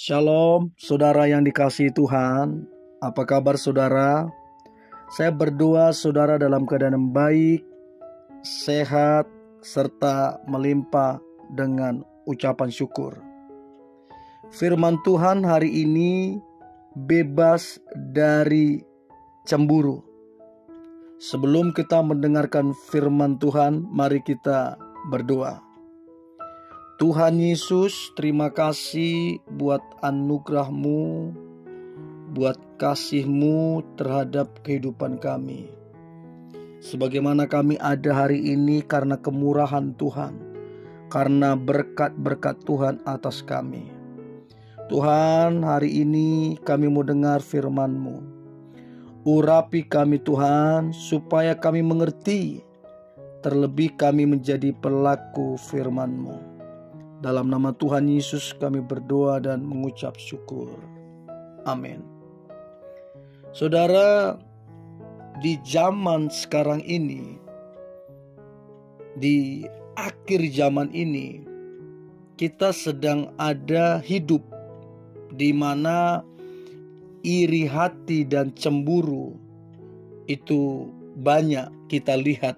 Shalom, saudara yang dikasihi Tuhan. Apa kabar saudara? Saya berdoa saudara dalam keadaan baik, sehat, serta melimpah dengan ucapan syukur. Firman Tuhan hari ini bebas dari cemburu. Sebelum kita mendengarkan firman Tuhan, mari kita berdoa. Tuhan Yesus, terima kasih buat anugerah-Mu, buat kasih-Mu terhadap kehidupan kami. Sebagaimana kami ada hari ini karena kemurahan Tuhan, karena berkat-berkat Tuhan atas kami. Tuhan, hari ini kami mau dengar firman-Mu. Urapi kami Tuhan, supaya kami mengerti, terlebih kami menjadi pelaku firman-Mu. Dalam nama Tuhan Yesus kami berdoa dan mengucap syukur. Amin. Saudara, di zaman sekarang ini, di akhir zaman ini, kita sedang ada hidup di mana iri hati dan cemburu itu banyak kita lihat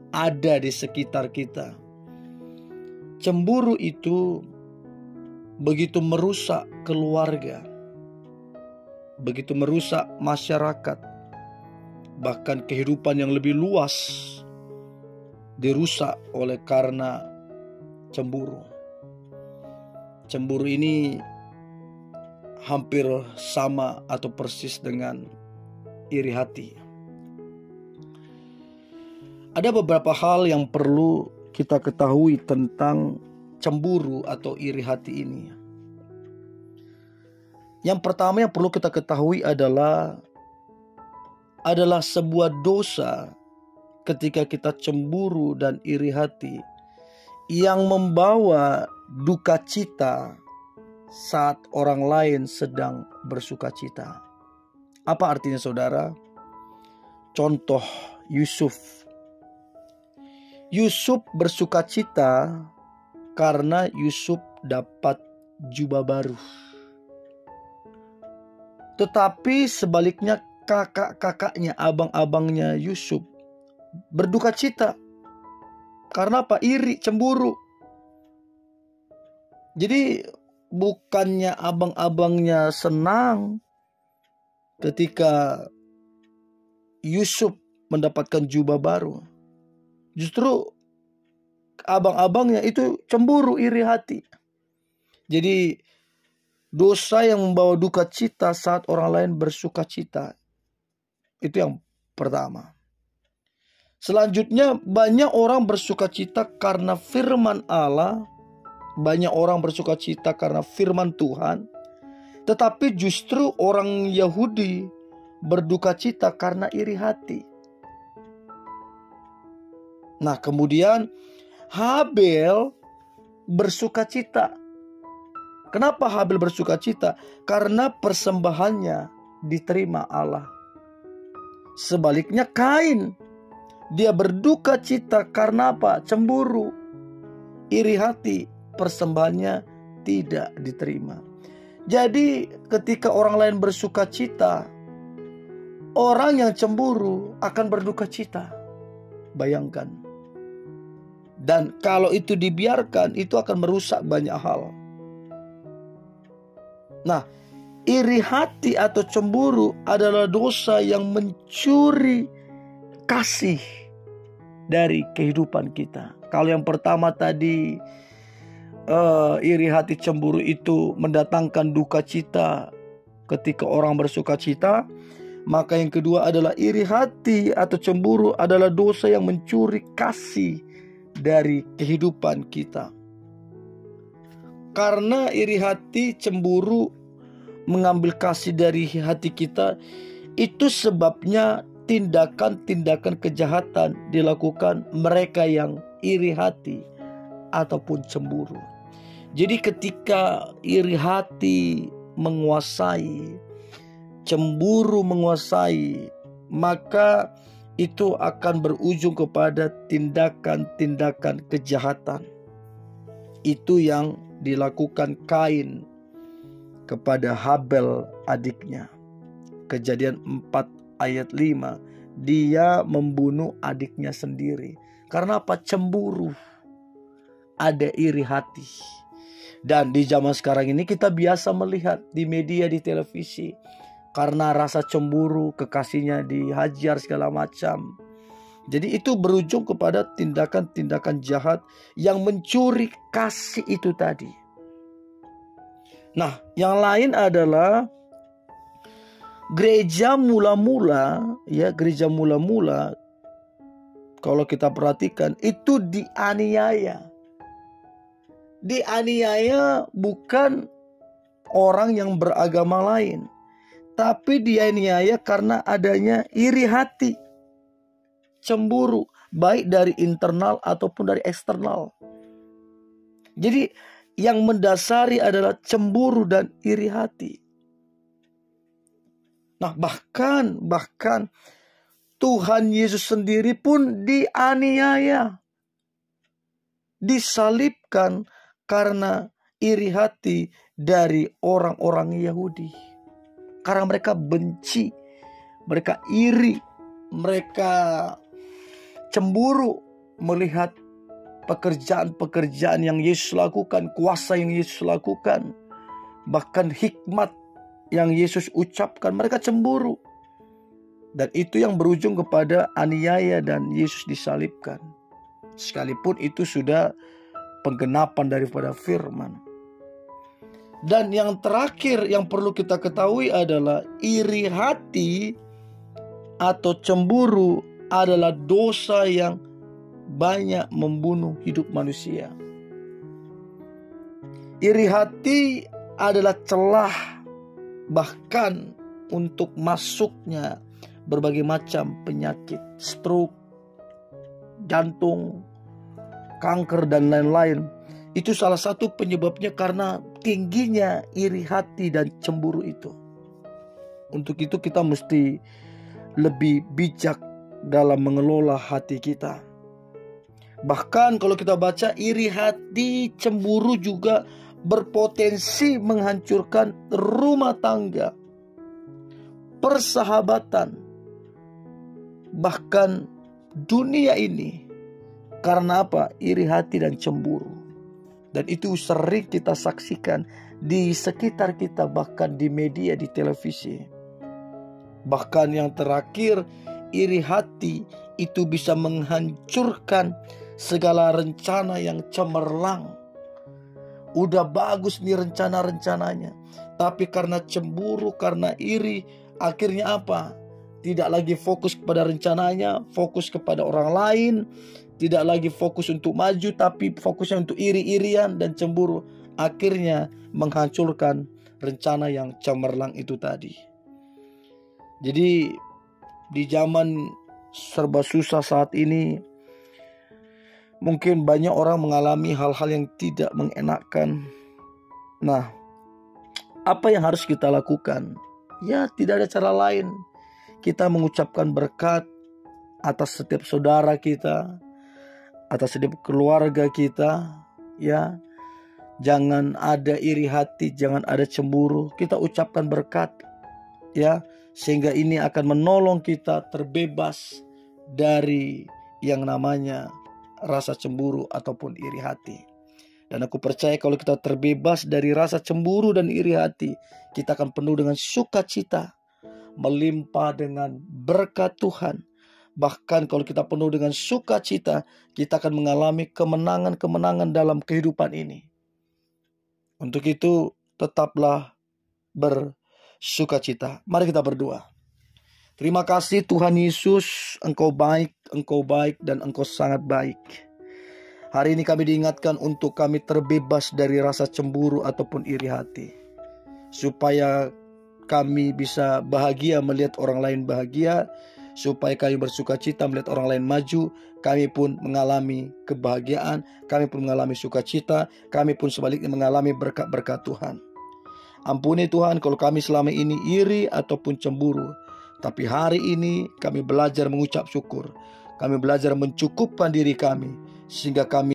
ada di sekitar kita. Cemburu itu begitu merusak keluarga, begitu merusak masyarakat, bahkan kehidupan yang lebih luas dirusak oleh karena cemburu. Cemburu ini hampir sama atau persis dengan iri hati. Ada beberapa hal yang perlu kita ketahui tentang cemburu atau iri hati ini. Yang pertama yang perlu kita ketahui adalah sebuah dosa ketika kita cemburu dan iri hati yang membawa duka cita saat orang lain sedang bersuka cita. Apa artinya saudara? Contoh Yusuf. Yusuf bersuka cita karena Yusuf dapat jubah baru. Tetapi sebaliknya kakak-kakaknya, abang-abangnya Yusuf berduka cita. Karena apa? Iri, cemburu. Jadi bukannya abang-abangnya senang ketika Yusuf mendapatkan jubah baru. Justru abang-abangnya itu cemburu, iri hati. Jadi dosa yang membawa duka cita saat orang lain bersuka cita. Itu yang pertama. Selanjutnya banyak orang bersuka cita karena firman Allah. Banyak orang bersuka cita karena firman Tuhan. Tetapi justru orang Yahudi berduka cita karena iri hati. Nah, kemudian Habel bersuka cita. Kenapa Habel bersuka cita? Karena persembahannya diterima Allah. Sebaliknya Kain, dia berduka cita karena apa? Cemburu, iri hati, persembahannya tidak diterima. Jadi ketika orang lain bersuka cita, orang yang cemburu akan berduka cita. Bayangkan. Dan kalau itu dibiarkan, itu akan merusak banyak hal. Nah, iri hati atau cemburu adalah dosa yang mencuri kasih dari kehidupan kita. Kalau yang pertama tadi, iri hati cemburu itu mendatangkan duka cita ketika orang bersuka cita. Maka yang kedua adalah iri hati atau cemburu adalah dosa yang mencuri kasih dari kehidupan kita. Karena iri hati, cemburu mengambil kasih dari hati kita, itu sebabnya tindakan-tindakan kejahatan dilakukan mereka yang iri hati ataupun cemburu. Jadi ketika iri hati menguasai, cemburu menguasai, maka itu akan berujung kepada tindakan-tindakan kejahatan. Itu yang dilakukan Kain kepada Habel adiknya. Kejadian 4 ayat 5. Dia membunuh adiknya sendiri. Karena apa? Cemburu. Ada iri hati. Dan di zaman sekarang ini kita biasa melihat di media, di televisi, karena rasa cemburu kekasihnya dihajar segala macam. Jadi itu berujung kepada tindakan-tindakan jahat yang mencuri kasih itu tadi. Nah, yang lain adalah gereja mula-mula, ya, gereja mula-mula kalau kita perhatikan itu dianiaya. Dianiaya bukan orang yang beragama lain, tapi dianiaya karena adanya iri hati, cemburu, baik dari internal ataupun dari eksternal. Jadi yang mendasari adalah cemburu dan iri hati. Nah, bahkan Tuhan Yesus sendiri pun dianiaya, disalibkan karena iri hati dari orang-orang Yahudi. Karena mereka benci, mereka iri, mereka cemburu melihat pekerjaan-pekerjaan yang Yesus lakukan, kuasa yang Yesus lakukan, bahkan hikmat yang Yesus ucapkan. Mereka cemburu. Dan itu yang berujung kepada aniaya dan Yesus disalibkan. Sekalipun itu sudah penggenapan daripada firman. Dan yang terakhir yang perlu kita ketahui adalah iri hati atau cemburu adalah dosa yang banyak membunuh hidup manusia. Iri hati adalah celah bahkan untuk masuknya berbagai macam penyakit, stroke, jantung, kanker dan lain-lain. Itu salah satu penyebabnya karena tingginya iri hati dan cemburu itu. Untuk itu kita mesti lebih bijak dalam mengelola hati kita. Bahkan kalau kita baca, iri hati, cemburu juga berpotensi menghancurkan rumah tangga, persahabatan, bahkan dunia ini. Karena apa? Iri hati dan cemburu. Dan itu sering kita saksikan di sekitar kita, bahkan di media, di televisi. Bahkan yang terakhir, iri hati itu bisa menghancurkan segala rencana yang cemerlang. Udah bagus nih rencana-rencananya, tapi karena cemburu, karena iri, akhirnya apa? Tidak lagi fokus kepada rencananya, fokus kepada orang lain. Tidak lagi fokus untuk maju, tapi fokusnya untuk iri-irian dan cemburu. Akhirnya menghancurkan rencana yang cemerlang itu tadi. Jadi di zaman serba susah saat ini, mungkin banyak orang mengalami hal-hal yang tidak mengenakan. Nah, apa yang harus kita lakukan? Ya, tidak ada cara lain. Kita mengucapkan berkat atas setiap saudara kita, atas setiap keluarga kita, ya. Jangan ada iri hati, jangan ada cemburu. Kita ucapkan berkat, ya, sehingga ini akan menolong kita terbebas dari yang namanya rasa cemburu ataupun iri hati. Dan aku percaya kalau kita terbebas dari rasa cemburu dan iri hati, kita akan penuh dengan sukacita, melimpah dengan berkat Tuhan. Bahkan kalau kita penuh dengan sukacita, kita akan mengalami kemenangan-kemenangan dalam kehidupan ini. Untuk itu, tetaplah bersukacita. Mari kita berdoa. Terima kasih Tuhan Yesus, Engkau baik, dan Engkau sangat baik. Hari ini kami diingatkan untuk kami terbebas dari rasa cemburu ataupun iri hati. Supaya kami bisa bahagia melihat orang lain bahagia. Supaya kami bersukacita melihat orang lain maju. Kami pun mengalami kebahagiaan. Kami pun mengalami sukacita. Kami pun sebaliknya mengalami berkat-berkat Tuhan. Ampuni Tuhan kalau kami selama ini iri ataupun cemburu. Tapi hari ini kami belajar mengucap syukur. Kami belajar mencukupkan diri kami. Sehingga kami